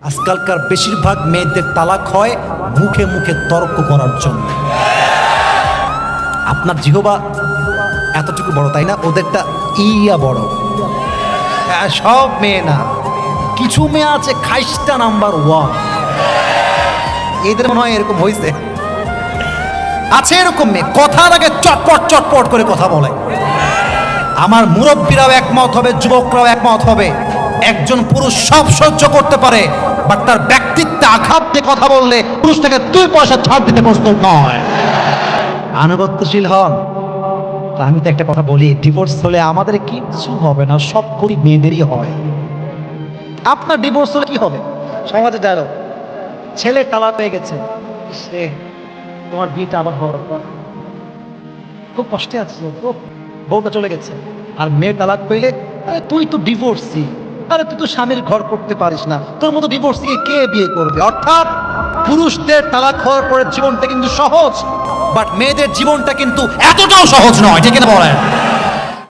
আজকালকার বেশিরভাগ মেয়েদের তালাক হয় মুখে মুখে তর্ক করার জন্য। আপনার জিহবা এতটুকু বড়, তাই না? ওদেরটা ইয়া বড়। সব মেয়ে না, কিছু মেয়ে আছে খাইস্টা নাম্বার 1। এদের মনে হয় এরকম হয়েছে, আছে এরকম মেয়ে, কথার আগে চটপট চটপট করে কথা বলে। আমার মুরব্বীরাও একমত হবে, যুবকরাও একমত হবে, একজন পুরুষ সব সহ্য করতে পারে, বাট তার ব্যক্তিত্বে আঘাত দিয়ে কথা বললে পুরুষ থেকে 2 পয়সা ছাড় দিতে প্রস্তুত নয়। আনুগত্যশীল হন। আমি তো একটা কথা বলি, ডিভোর্স হলে আমাদের কিচ্ছু হবে না, সব গরিব মেয়েদেরই হয়। আপনার ডিভোর্স হলে কি হবে? সমাজে যারো ছেলে তালাক পেয়ে গেছে, সে তোমার বিয়েটা আবার হওয়ার পর খুব কষ্টে আছে, বউটা চলে গেছে, আর মেয়ে তালাক পেলে আরে তুই তো ডিভোর্সি, আরে তুই তো স্বামীর ঘর করতে পারিস না, তোর মতো ডিভোর্সিকে কে বিয়ে করবে? অর্থাৎ পুরুষদের তালাক হওয়ার পরে জীবনটা কিন্তু সহজ, বাট মেয়েদের জীবনটা কিন্তু এতটাও সহজ নয়, ঠিক না বলেন?